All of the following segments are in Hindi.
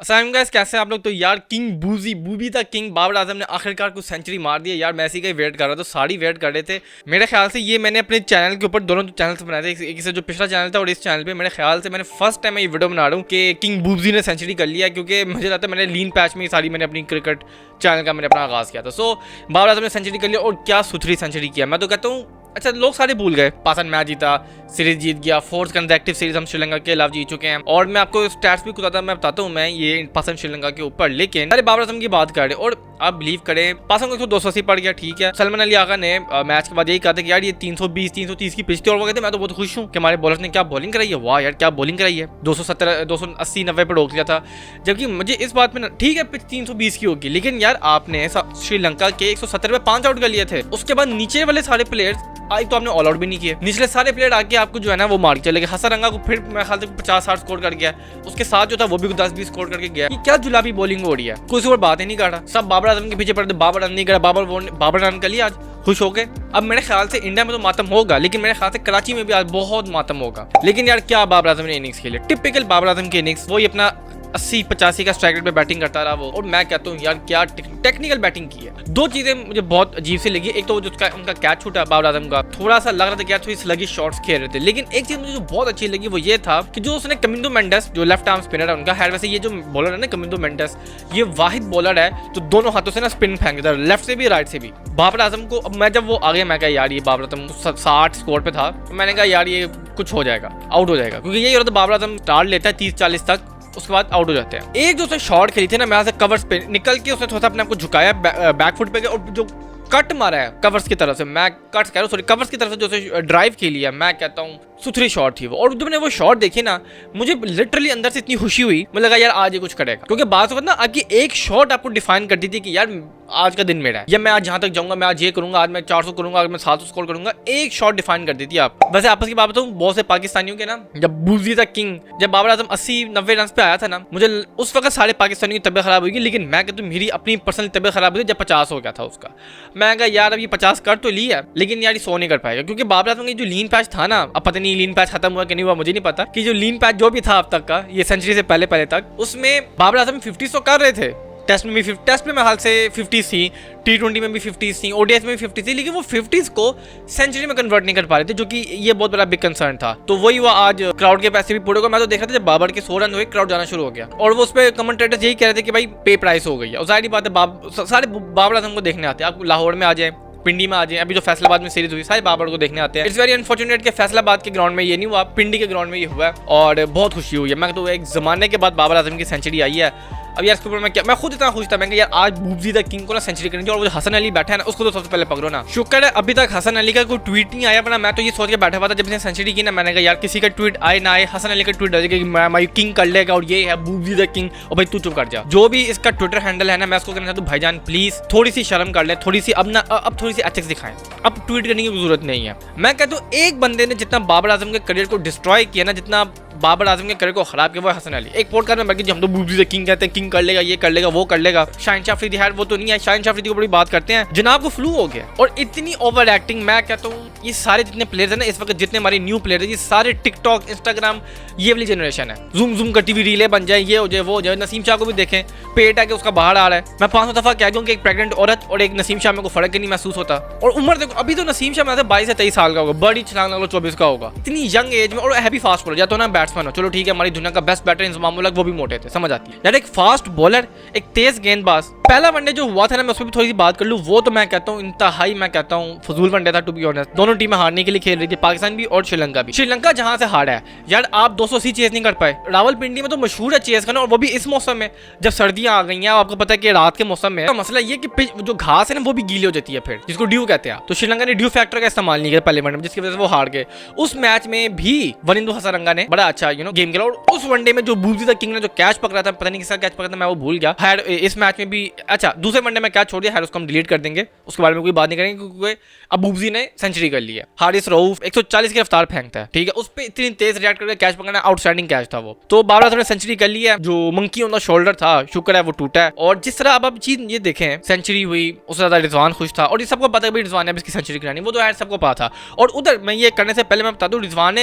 अस्सलाम गाइस, कैसे हैं आप लोग। तो यार किंग बूबी था किंग बाबर आजम ने आखिरकार कुछ सेंचुरी मार दिया यार। मैं इसी का ही वेट कर रहा था, सारी वेट कर रहे थे। मेरे ख्याल से ये मैंने अपने चैनल के ऊपर दोनों चैनल बनाए थे, एक से जो पिछला चैनल था और इस चैनल पे मेरे ख्याल से मैंने फर्स्ट टाइम ये वीडियो बना रहा हूँ कि किंग बूबी ने सेंचुरी कर लिया, क्योंकि मुझे लगता है मैंने लीन पैच में सारी मैंने अपनी क्रिकेट चैनल का मैंने अपना आगाज़ किया था। सो बाबर आजम ने सेंचुरी कर लिया और क्या सुथरी सेंचुरी किया। मैं तो कहता हूँ अच्छा, लोग सारे भूल गए, पाकिस्तान मैच जीता, सीरीज जीत गया, फोर्थ कंसेक्टिव सीरीज हम श्रीलंका के खिलाफ जीत चुके हैं। और मैं आपको स्टैट्स भी बताता हूँ मैं ये पाकिस्तान श्रीलंका के ऊपर। लेकिन अरे बाबर आजम की बात करें और आप बिलीव करें, पाकिस्तान को 280 पड़ गया, ठीक है। सलमान अली आगा ने मैच के बाद यही कहा था कि यार ये 320 330 की पिच थी, और वो कहते मैं तो बहुत खुश हूँ कि हमारे बॉलर्स ने क्या बॉलिंग कराई है, वाह यार क्या बॉलिंग कराई है। 270 280 90 पर रोक लिया था, जबकि मुझे इस बात में ठीक है पिच 320 की होगी, लेकिन यार आपने श्रीलंका के 170 पे 5 आउट कर लिए थे। उसके बाद नीचे वाले सारे प्लेयर्स आज तो आपने ऑल आउट भी नहीं किए, निचले सारे प्लेयर आके आपको जो है ना वो मार के चले गए। हसन रंगा को फिर मेरे ख्याल से 50-60 स्कोर कर गया, उसके साथ जो था वो भी 10-20 स्कोर करके गया। ये क्या जुलाबी बॉलिंग हो रही है, कोई और बात ही नहीं कर रहा, सब बाबर आजम के पीछे पड़े। बाबर रन नहीं करा, बाबर रन कर लिया, आज खुश हो गए। अब मेरे ख्याल से इंडिया में तो मातम होगा, लेकिन मेरे ख्याल से कराची में भी आज बहुत मातम होगा। लेकिन यार क्या बाबर आजम ने इनिंग्स खेले, टिपिकल बाबर आजम की इनिंग्स, वो ही अपना 80-85 का स्ट्राइक रेट पे बैटिंग करता रहा वो। और मैं कहता हूँ यार क्या टेक्निकल बैटिंग की है। दो चीजें मुझे बहुत अजीब सी लगी, एक तो जो उनका कैच छूटा बाबर आजम का, थोड़ा सा लग रहा था कि यार थोड़ी स्लगी शॉट्स खेल रहे थे। लेकिन एक चीज मुझे जो बहुत अच्छी लगी वो ये था कि जो उसने कमिंदो मेंडेस, जो लेफ्ट आर्म स्पिनर है उनका, है वैसे ये जो बॉलर है ना कमिंदो मेंडेस, ये वाहिद बॉलर है तो दोनों हाथों से ना स्पिन फेंक देता है, लेफ्ट से भी राइट से भी। बाबर आजम को अब मैं जब वो आ गया, मैं कहा यार ये बाबर आजम 60 स्कोर पे था, तो मैंने कहा यार ये कुछ हो जाएगा, आउट हो जाएगा, क्योंकि यही होता है बाबर आजम स्टार्ट लेता है 30-40 तक, उसके बाद आउट हो जाते हैं। एक जो उसने शॉट खेली थी ना, मैं से कवर्स पे निकल के उसने थोड़ा सा अपने आप को झुकाया बैक फुट पे गया, और जो कट मारा है कवर्स की तरफ से, मैं कट कह रहा हूँ सॉरी, कवर्स की तरफ से जो उसे ड्राइव खेली है, मैं कहता हूँ सुथरी शॉट थी वो। और जब मैंने वो शॉट देखी ना, मुझे लिटरली अंदर से इतनी खुशी हुई, मुझे लगा यार आज ये कुछ करेगा, क्योंकि बात वक्त ना आपकी एक शॉट आपको डिफाइन कर दी थी कि यार आज का दिन मेरा है, या मैं आज जहां तक जाऊंगा, मैं आज ये करूंगा, आज मैं 400 करूंगा, आज मैं 700 स्कोर करूंगा। एक शॉट डिफाइन कर दी थी आप। वैसे आपस की बात बताऊं, बहुत से पाकिस्तानियों के ना, जब बूजी था किंग, जब बाबर आजम 80-90 रन पे आया था ना, मुझे उस वक्त सारे पाकिस्तानियों की तबियत खराब हुई, लेकिन मैं कहता हूं मेरी अपनी पर्सनल तबियत खराब हुई जब 50 हो गया था उसका। मैं कहा यार अब ये 50 कर तो ली है, लेकिन यार ये 100 नहीं कर पाएगा, क्योंकि बाबर आजम का जो लीन पैच था ना, अब पता नहीं लीन पैच खत्म हुआ कि नहीं हुआ, मुझे नहीं पता, कि जो लीन पैच जो भी था अब तक का, ये सेंचुरी से पहले तक, उसमें बाबर आजम 50 तो कर रहे थे। टेस्ट में भी 50 में हाल से 50 थी, T20 में भी 50 थी, ODIs में भी 50 थी, लेकिन वो 50 को सेंचुरी में कन्वर्ट नहीं कर पा रहे थे, जो कि ये बहुत बड़ा बिग कंसर्न था। तो वही हुआ, आज क्राउड के पैसे भी पूरे को। मैं तो देख रहा था जब बाबर के 100 रन हुए, क्राउड जाना शुरू हो गया, और वो उस पर कमेंटेटर्स यही कह रहे थे कि भाई पे प्राइस हो गई है। और जाहिर बात है सारे बाबर आजम को देखने आते हैं, आप लाहौर में आ जाए, पिंडी में आ जाए, अभी जो फैसलाबाद में सीरीज हुई, सारे बाबर को देखने आते हैं। इट्स वेरी अनफॉर्चुनेट कि फैसलाबाद के ग्राउंड में ये नहीं हुआ, पिंडी के ग्राउंड में ये हुआ है, और बहुत खुशी हुई है। मैं तो एक जमाने के बाद बाबर आजम की सेंचुरी आई है। अब यार इसके ऊपर मैं खुद इतना खुश था, मैं यार आज बूबजी द किंग को ना सेंचुरी करनी चाहिए, और वो जो हसन अली बैठा है ना, उसको तो सबसे पहले पकड़ो ना। शुक्र है अभी तक हसन अली का कोई ट्वीट नहीं आया, वरना मैं तो ये सोच के बैठा हुआ था जब इसने सेंचुरी की ना, मैंने कहा यार किसी का ट्वीट आए ना आए, हसन अली का ट्वीट आ जाएगा कि मैं किंग कर लेगा और ये है बूबजी द किंग। और भाई तू चुप कर जा, जो भी इसका ट्विटर हैंडल है ना, मैं उसको कहना चाहता हूं भाईजान प्लीज थोड़ी सी शर्म कर ले, थोड़ी सी अब थोड़ी सी एथिक्स दिखाएं, अब ट्वीट करने की जरूरत नहीं है। मैं कहता हूँ एक बंदे ने जितना बाबर आजम के करियर को डिस्ट्रॉय किया ना, जितना बाबर आजम के करियर को खराब किया, वो हसन अली। एक पॉडकास्ट में बाकी हम तो बूबजी द किंग कहते हैं, किंग कर लेगा, ये कर लेगा, वो कर लेगा। शाहीन शाह अफरीदी है वो तो नहीं है, शाहीन शाह अफरीदी को बड़ी बात करते हैं, जनाब को फ्लू हो गया। और इतनी ओवर एक्टिंग, मैं कहता हूँ ये सारे जितने प्लेयर्स हैं ना इस वक्त, जितने हमारे न्यू प्लेयर है, ये सारे टिकटॉक इंस्टाग्राम ये वाली जनरेशन है, जूम करती हुई रीलें बन जाए, ये हो जाए वो हो जाए। नसीम शाह को भी देखें, पेट है कि उसका बाहर आ रहा है। मैं 500 दफा कह दूं कि एक प्रेग्नेंट औरत और एक नसीम शाह में को फर्क नहीं महसूस होता। और उम्र देखो, अभी तो नसीम शाह में 22 से 23 साल का होगा, बड़ी छलांग लगा 24 का होगा, इतनी यंग एज में, और हैवी फास्ट बॉलर। या तो ना बैट्समैन हो, चलो ठीक है, हमारी दुनिया का बेस्ट बैटर इंजमाम उल हक, वो भी मोटे थे, समझ आती है यार। एक फास्ट बॉलर, एक तेज गेंदबाज। पहला वनडे जो हुआ था ना, मैं उसमें भी थोड़ी सी बात कर लूं, वो तो मैं कहता हूँ इंतहाई, मैं कहता हूँ फजूल वनडे था टू बी ऑनेस्ट। दोनों टीमें हारने के लिए खेल रही थी, पाकिस्तान भी और श्रीलंका भी। श्रीलंका जहां से हारा है यार, आप 280 चेस नहीं कर पाए। रावलपिंडी में तो मशहूर है चेस करना, और वो भी इस मौसम में जब सर्दियां आ गई हैं। आपको पता है कि रात के मौसम में मसला ये कि जो घास है ना वो भी गीली हो जाती है, फिर जिसको ड्यू कहते हैं। तो श्रीलंका ने ड्यू फैक्टर का इस्तेमाल नहीं किया पहले वनडे में, जिसकी वजह से वो हार गए। उस मैच में भी वनिंदु हसरंगा ने बड़ा अच्छा गेम खेला, और उस वनडे में जो बूबजी द किंग ने जो कैच पकड़ा था, पता नहीं किसका कैच पकड़ा था, मैं वो भूल गया। खैर इस मैच में भी अच्छा, दूसरे वनडे में कैच छोड़ दिया, खैर उसको हम डिलीट कर देंगे, उसके बारे में कोई बात नहीं करेंगे, क्योंकि अब बूबजी ने सेंचुरी कर ली है। हारिस रऊफ 140 की रफ्तार फेंकता है, ठीक है, उस पर इतनी तेज रिएक्ट करके कैच पकड़ना, आउटस्टैंडिंग कैच था वो। तो बाबर आजम ने सेंचुरी कर ली है। जो मंकी ऑन द शोल्डर था, शुक्र है वो टूटा है। और जिस तरह अब चीज ये देखें, सेंचुरी हुई, उससे ज्यादा रिजवान खुश था, और ये सबको पता है भाई रिजवान ने इसकी सेंचुरी करानी, वो तो यार सबको पता था। और उधर मैं ये करने से पहले मैं बता दूं, रिजवान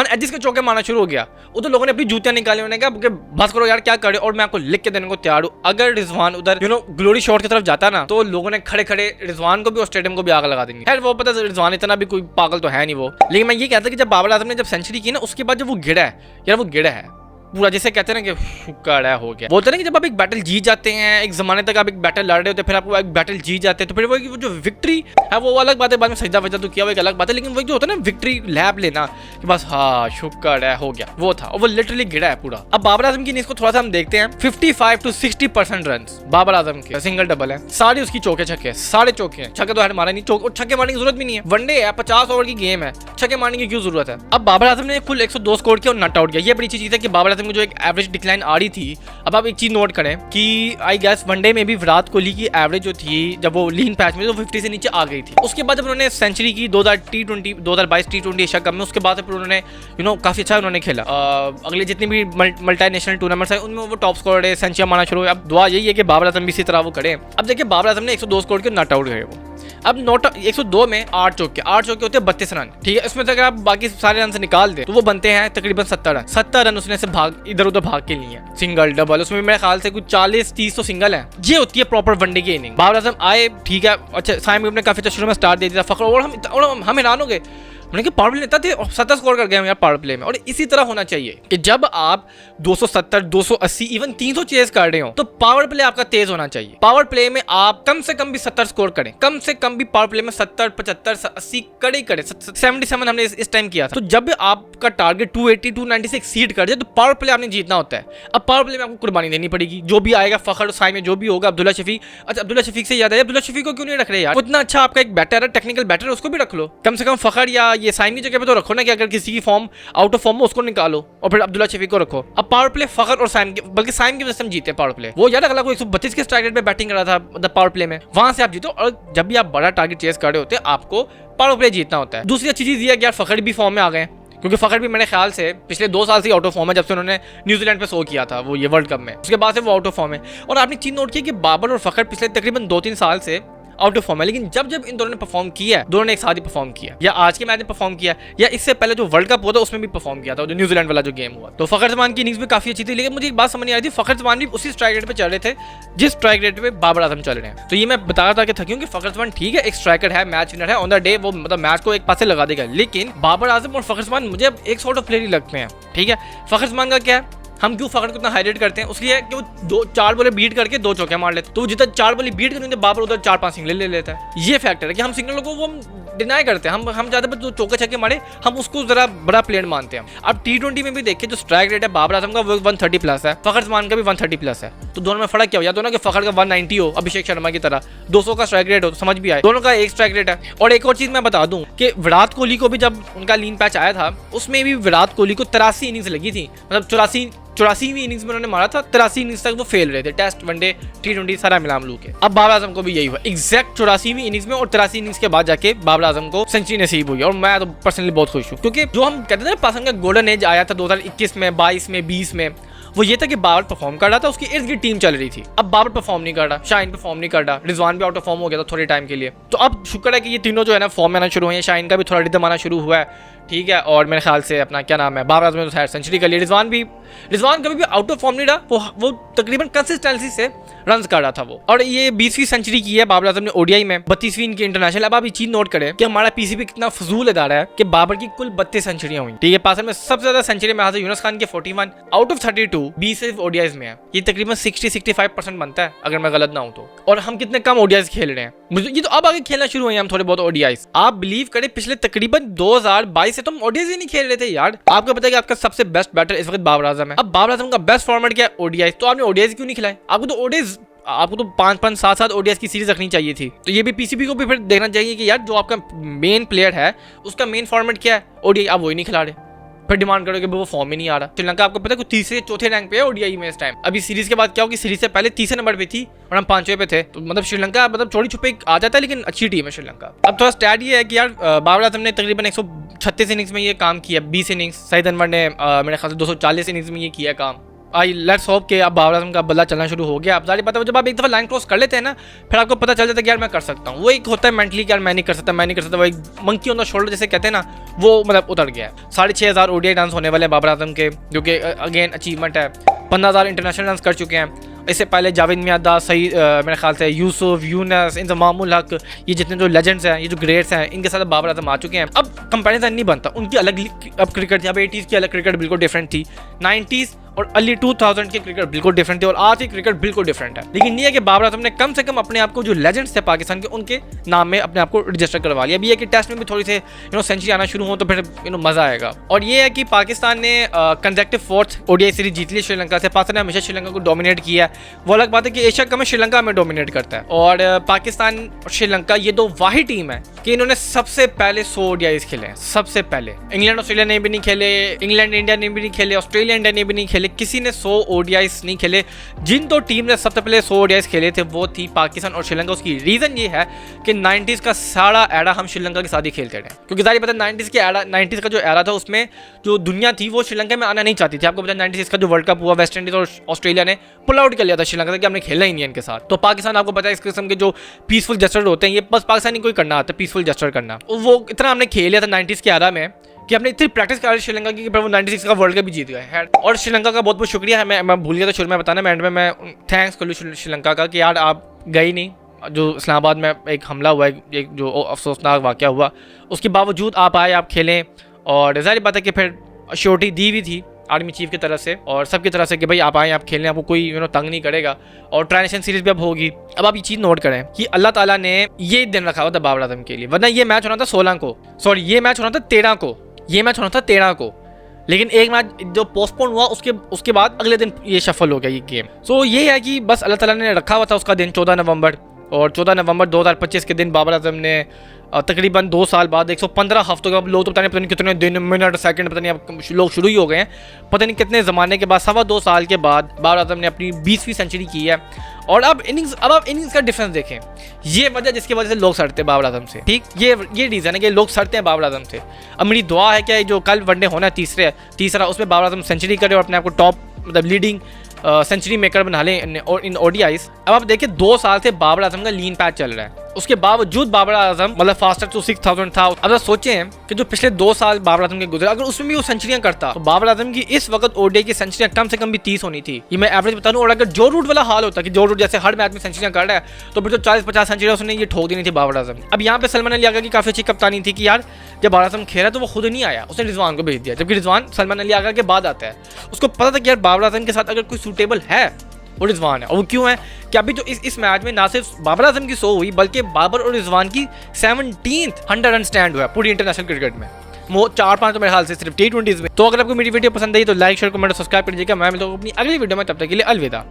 एजिस के चौके मारना शुरू शुरू हो गया। उधर लोगों ने अपनी जूतियां निकाली, उन्होंने कहा बस करो यार क्या करे, और मैं आपको लिख के देने को तैयार हूँ। अगर रिजवान उधर ग्लोरी शॉट की तरफ जाता ना तो लोगों ने खड़े खड़े रिजवान को भी और स्टेडियम को भी आग लगा देंगे। खैर वो पता है रिजवान इतना भी कोई पागल तो है नहीं वो, लेकिन मैं ये कहता कि जब बाबर आजम ने जब सेंचुरी की ना उसके बाद जब वो गिरा है यार, वो गिरा है पूरा, जैसे कहते हैं ना कि शुक्र है हो गया। बोलते हैं कि जब आप एक बैटल जीत जाते हैं, एक जमाने तक आप एक बैटल लड़ रहे होते हैं, फिर आप एक बैटल जीत जाते हैं, तो फिर वो जो विक्ट्री है वो अलग बात है, बाद में सजदा वजदा तो किया वो एक अलग बात है, लेकिन वो जो होता है ना विक्ट्री लैब लेना कि बस हाँ शुक्र है हो गया, वो था। और वो लिटरली गिरा है पूरा। अब बाबर आजम की इनिंग्स को थोड़ा सा हम देखते हैं। 55 to 60% रन बाबर आजम के, सिंगल डबल है, सारी उसकी चौके छक्के, सारे चौके हैं, छक्के तो हर मारा नहीं, छक्के मारने की जरूरत भी नहीं है, वनडे है, 50 ओवर की गेम है, छक्के मारने की क्यों जरूरत है। अब बाबर आजम ने कुल 102 स्कोर किया और नॉट आउट किया। ये बड़ी चीज है कि बाबर आजम की जो एक एवरेज डिक्लाइन आ रही थी। अब आप एक चीज नोट करें कि आई गेस वनडे में भी विराट कोहली की एवरेज जो थी जब वो लीन पैच में तो 50 से नीचे आ गई थी। उसके बाद जब उन्होंने सेंचुरी की 2022 T20 एशिया कप में, उसके बाद फिर उन्होंने काफी अच्छा उन्होंने खेला। अगले जितनी भी मल्टी नेशनल टूर्नामेंट्स है उनमें वो टॉप स्कोर है, सेंचुरी मारना शुरू। अब दुआ यही है कि बाबर आजम भी इसी तरह वो करे। अब देखिए बाबर आजम ने 102 स्कोर के नॉट आउट गए वो। अब 102 में 8 चौके होते हैं 32 रन, ठीक है। इसमें अगर आप बाकी सारे रन से निकाल दे तो वो बनते हैं तकरीबन 70 रन उसने से भाग इधर उधर भाग के लिए, सिंगल डबल, उसमें मेरे ख्याल से कुछ 40-30 तो सिंगल है। ये होती है प्रॉपर वनडे की इनिंग। बाबर आजम आए, ठीक है, अच्छा साइम ने काफी अच्छा शुरू में स्टार्ट दे दिया फखर, और हम हैरान हो गए, उन्होंने कि पावर प्ले लेता थे और 70 स्कोर कर गए हम यार पावर प्ले में। और इसी तरह होना चाहिए कि जब आप 270, 280, इवन 300 चेज कर रहे हो तो पावर प्ले आपका तेज होना चाहिए। पावर प्ले में आप कम से कम भी 70 स्कोर करें, कम से कम भी पावर प्ले में 70, 75, 80 कड़े करें। 77 हमने इस टाइम किया था। तो जब आपका टारगेट 280, 290 से एक्सीड कर जाए तो पावर प्ले आपने जीतना होता है। अब पावर प्ले में आपको कुर्बानी देनी पड़ेगी, जो भी आएगा फखर साई में जो भी होगा, अब्दुल्ला शफीक। अच्छा अब्दुल्ला शफीक से याद है, अब्दुल्ला शफीक को क्यों नहीं रख रहे यार? उतना अच्छा आपका एक बैटर है, टेक्निकल बैटर है, उसको भी रख लो। कम से कम फखर या ये साइम की जगह पे तो रखो ना कि अगर किसी की फॉर्म आउट ऑफ फॉर्म हो उसको निकालो और फिर अब्दुल्ला शफीक को रखो। अब पावर प्ले फखर और साइम के, बल्कि साइम की वजह से हम जीते पावर प्ले। वो यार अगला को 132 के स्ट्राइक रेट पे बैटिंग कर रहा था मतलब पावर प्ले में, वहां से आप जीतो। और जब भी आप बड़ा टारगेट चेस कर रहे होते हैं आपको पावर प्ले जीतना होता है। दूसरी अच्छी चीज ये है कि यार फखर भी फॉर्म में आ गए, क्योंकि फखर भी मेरे ख्याल से पिछले 2 साल से आउट ऑफ फॉर्म है, जब से उन्होंने न्यूजीलैंड पे शो किया था वो ये वर्ल्ड कप में, उसके बाद से वो आउट ऑफ फॉर्म है। और आपने चीज नोट की कि बाबर और फखर पिछले तकरीबन 2-3 साल से आउट ऑफ फॉर्म है, लेकिन जब इन दोनों ने परफॉर्म किया, दोनों ने एक साथ ही परफॉर्म किया, या आज के मैच में परफॉर्म किया या इससे पहले जो वर्ल्ड कप हुआ था उसमें भी परफॉर्म किया था, जो न्यूजीलैंड वाला जो गेम हुआ। तो फखर जमान की इनिंग्स भी काफी अच्छी थी, लेकिन मुझे एक बात समझ नहीं आ रही थी, फखर जमान भी उसी स्ट्राइक रेट पे चल रहे थे जिस स्ट्राइक रेट पे बाबर आजम चल रहे हैं। तो ये मैं बता रहा था कि फखर जमान ठीक है, एक स्ट्राइकर है, मैच विनर है, ऑन द डे वो मतलब मैच को एक पासे लगा देगा, लेकिन बाबर आजम और फखर जमान मुझे अब एक सॉर्ट ऑफ प्लेयर ही लगते हैं, ठीक है। फखर जमान का क्या है, हम क्यों फखर को इतना हाईलाइट करते हैं, उसलिए कि वो 4 बॉलें बीट करके 2 चौके मार लेते, तो जितना 4 बॉलें बीट करते बाबर उधर 4-5 सिंगल ले लेता है। ये फैक्टर है कि हम सिंगलों को वो डिनाई करते हैं, हम ज्यादा जो चौके छक्के मारे हम उसको जरा बड़ा प्लेयर मानते हैं। अब T20 में भी देखिए जो स्ट्राइक रेट है बाबर आजम का वो 130 प्लस है, फखर जमान का भी 130 प्लस है। तो दोनों में फर्क क्या हो, या दोनों के फखर का 190 हो अभिषेक शर्मा की तरह, 200 का स्ट्राइक रेट हो तो समझ भी आए, दोनों का एक स्ट्राइक रेट है। और एक और चीज मैं बता दूं कि विराट कोहली को भी जब उनका लीन पैच आया था उसमें भी विराट कोहली को 83 इनिंग्स लगी थी, मतलब 84वीं इनिंग्स में उन्होंने मारा था, 83 इनिंग्स तक वो फेल रहे थे, टेस्ट वनडे T20 सारा मिला मिलू के। अब बाबर आजम को भी यही हुआ एग्जैक्ट 84वीं इनिंग्स में, और 83 इनिंग्स के बाद जाके बाबर आजम को सेंचुरी नसीब हुई। और मैं तो पर्सनली बहुत खुश हूँ, क्योंकि जो हम कहते थे ना पाकिस्तान का गोल्डन एज आया था 2021 में, 22 में, 20 में, वो ये था कि बाबर परफॉर्म कर रहा था, उसकी इर्द गिर्द टीम चल रही थी। अब बाबर परफॉर्म नहीं कर रहा, शाहीन परफॉर्म नहीं कर रहा, रिजवान भी आउट ऑफ फॉर्म हो गया था थोड़े टाइम के लिए। तो अब शुक्र है कि ये तीनों जो है ना फॉर्म में आना शुरू हुए हैं, शाहीन का भी थोड़ा रिदम आना शुरू हुआ है, ठीक है। और मेरे ख्याल से अपना क्या नाम है बाबर आजम ने तो सेंचुरी कर ली, रिजवान कभी भी आउट ऑफ फॉर्म नहीं रहा, वो तकरीबन कंसिस्टेंसी से रन कर रहा था वो। और ये 20वीं सेंचुरी की है बाबर आजम ने ओडीआई में, 32वीं इनकी इंटरनेशनल। अब आप ये चीज नोट करें कि हमारा पीसीबी कितना फजूल इदारा है कि बाबर की कुल 32 सेंचुरियां हुई, ठीक है। पाकिस्तान में सबसे ज्यादा सेंचुरी में हाजिर यूनुस खान के 41 आउट ऑफ 32, 20 सिर्फ ओडीआईज में है। ये तकरीबन 60-65% बनता है अगर मैं गलत ना हूं तो। और हम कितने कम ओडीआईज खेल रहे हैं, मुझे ये तो अब आगे खेलना शुरू हुए हम थोड़े बहुत ओडीआईज। आप बिलीव करें पिछले तकरीबन 2022 से तो हम ओडीआईज ही नहीं खेल रहे थे यार। आपको पता है कि आपका सबसे बेस्ट बैटर इस वक्त बाबर आजम है। अब बाबर आजम का बेस्ट फॉर्मेट क्या है, ओडीआईज। तो आपने ओडीआईज क्यों नहीं खिलाए? आपको तो 5-5, 7-7 ओडीआईज की सीरीज रखनी चाहिए थी। तो ये भी पीसीबी को भी फिर देखना चाहिए कि यार जो आपका मेन प्लेयर है उसका मेन फॉर्मेट क्या है, ओडीआई, आप वही नहीं खिला रहे, फिर डिमांड करोगे वो फॉर्म में नहीं आ रहा। श्रीलंका आपको पता है 3-4 रैंक पे है ओडीआई में इस टाइम। अभी सीरीज के बाद क्या होगी, सीरीज से पहले 30 नंबर पे थी और हम 5वें पे थे। तो मतलब श्रीलंका मतलब छोटी छुपे आ जाता है, लेकिन अच्छी टीम है श्रीलंका। अब थोड़ा स्टैट ये है कि यार बाबर आजम ने तकरीबन 136 इनिंग्स में ये काम किया, 20 इनिंग्स। सईद अनवर ने मेरे ख्याल से 240 इनिंग्स में ये किया काम, आई लेट्स होप कि अब बाबर आजम का बल्ला चलना शुरू हो गया। अब जारी पता है जब आप एक दफ़ा लाइन क्रॉस कर लेते हैं ना, फिर आपको पता चल जाता है कि यार मैं कर सकता हूँ। वो एक होता है मेंटली कि यार मैं नहीं कर सकता, वो एक मंकी ऑन द शोल्डर जैसे कहते हैं ना, वो मतलब उतर गया है। 6500 ODI रन होने वाले हैं बाबर आजम के, जो कि अगेन अचीवमेंट है। 15,000 इंटरनेशनल रन कर चुके हैं। इससे पहले जावेद मियांदाद, सही मेरे ख्याल से यूसुफ, यूनस, इंतमामुल हक, ये जितने जो लेजेंड्स हैं, ये जो ग्रेट्स हैं, इनके साथ बाबर आजम आ चुके हैं। अब कंपैरिजन नहीं बनता, उनकी अलग अब क्रिकेट थी। अब 80s की अलग क्रिकेट बिल्कुल डिफरेंट थी, 90s और अर्ली 2000 की क्रिकेट बिल्कुल डिफरेंट थी, और आज की क्रिकेट बिल्कुल डिफरेंट है। लेकिन ये है कि बाबर आजम ने कम से कम अपने आप को जो लेजेंड्स थे पाकिस्तान के, उनके नाम में अपने आप को रजिस्टर करवा लिया। अभी है कि टेस्ट में भी थोड़ी से सेंचुरी आना शुरू हो तो फिर मजा आएगा। और ये है कि पाकिस्तान ने कंसेक्टिव 4th ODI सीरीज जीत ली श्रीलंका से। पाकिस्तान ने हमेशा श्रीलंका को डोमिनेट किया है। वो अलग बात है कि एशिया कप में श्रीलंका में डोमिनेट करता है, और पाकिस्तान और श्रीलंका ये दो वाही टीम है कि इन्होंने सबसे पहले 100 ODIs खेले हैं। सबसे पहले इंग्लैंड ऑस्ट्रेलिया ने भी नहीं खेले, इंग्लैंड इंडिया ने भी नहीं खेले, ऑस्ट्रेलिया इंडिया ने भी नहीं खेले, किसी ने 100 ODIs नहीं खेले। जिन दो टीम ने सबसे पहले 100 ODIs खेले थे वो थी पाकिस्तान और श्रीलंका। उसकी रीजन ये है कि 90s का सारा एरा हम श्रीलंका के साथ ही खेलते रहे, क्योंकि जाहिर पता है 90s का जो एरा था उसमें जो दुनिया थी वो श्रीलंका में आना नहीं चाहती थी। आपको पता है 96 का जो वर्ल्ड कप हुआ, वेस्ट इंडीज और ऑस्ट्रेलिया ने पुल आउट कर लिया था श्रीलंका से कि हमने खेलना ही नहीं है इनके साथ। तो पाकिस्तान आपको पता है इस किस्म के जो पीसफुल जेस्चर होते हैं, ये बस पाकिस्तानी को ही करना आता है, पीसफुल जेस्चर करना। वो इतना हमने खेल लिया था 90s के एरा में कि हमने इतनी प्रैक्टिस कर श्रीलंका की कि वो 96 का वर्ल्ड कप भी जीत गए। और श्रीलंका का बहुत बहुत शुक्रिया है। मैं भूल गया था शुरू में बताना, मैं एंड में मैं थैंक्स कर लूँ श्रीलंका का कि यार आप गई नहीं। जो इस्लामाबाद में एक हमला हुआ है, एक जो अफसोसनाक वाक़या हुआ, उसके बावजूद आप आए, आप खेलें। और ज़ाहिर बात है कि फिर श्योरिटी दी भी थी आर्मी चीफ की तरफ से और सबकी तरफ से कि भाई आप आएँ, आप खेलें, आपको कोई तंग नहीं करेगा। और ट्रांजिशन सीरीज भी अब होगी। अब आप ये चीज़ नोट करें कि अल्लाह ताला ने ये दिन रखा हुआ था बाबर आजम के लिए, वरना ये मैच होना था 16 को, सॉरी ये मैच होना था 13 को, ये मैच होना था 13 को। लेकिन एक मैच जो पोस्टपोन हुआ उसके बाद अगले दिन ये शफल हो गया ये गेम। सो ये है कि बस अल्लाह ताला ने रखा हुआ था उसका दिन 14 नवंबर, और 14 नवंबर 2025 के दिन बाबर आजम ने तकरीबन 2 साल बाद 115 हफ्तों का, लोग तो पता नहीं कितने दिन, मिनट, सेकंड, पता नहीं अब लोग शुरू ही हो गए हैं, पता नहीं कितने ज़माने के बाद, 2.25 साल के बाद बाबर आजम ने अपनी 20वीं सेंचुरी की है। और अब आप इनिंग्स का डिफरेंस देखें। ये वजह जिसकी वजह से लोग सड़ते हैं बाबर आजम से, ठीक, ये रीज़न है कि लोग सड़ते हैं बाबर आजम से। अब मेरी दुआ है कि जो कल वनडे होना है तीसरा उसमें बाबर आजम सेंचुरी करे और अपने आप को टॉप मतलब लीडिंग सेंचुरी मेकर बना लें और इन ODIs। अब आप देखिए 2 साल से बाबर आजम का लीन पैच चल रहा है, उसके बावजूद बाबर आजम मतलब फास्टर टू 6000 था। अब आप सोचें कि जो पिछले 2 साल बाबर आजम के गुजरे, अगर उसमें भी वो सेंचुरियां करता तो बाबर आजम की इस वक्त ODI की सेंचुरियां कम से कम भी 30 होनी थी, ये मैं एवरेज बता दूं। और अगर जो रूट वाला हाल होता कि जो रूट जैसे हर मैच में सेंचुरियां कर रहा है, तो फिर तो 40-50 सेंचुरियां उसने ये ठोक देनी थी बाबर आजम। अब यहाँ पे सलमान अली आगा की काफी अच्छी कप्तानी थी कि यार जब बाबर आजम खेला तो वो खुद नहीं आया, उसने रिजवान को भेज दिया, जबकि रिजवान सलमान अली आगा के बाद आता है। उसको पता था कि यार बाबर आजम के साथ अगर कोई सूटेबल है वो रिजवान है। और वो क्यों है कि अभी जो इस मैच में ना सिर्फ बाबर आजम की 100 हुई, बल्कि बाबर और रिजवान की 17th 100 रन स्टैंड हुआ पूरी इंटरनेशनल क्रिकेट में। वो 4-5 तो मेरे ख्याल से सिर्फ T20s में। तो अगर आपको मेरी वीडियो पसंद आई तो लाइक, शेयर, कमेंट, सब्सक्राइब कर दीजिएगा। मैं मिलता हूं अपनी अगली वीडियो में, तब तक के लिए अलविदा।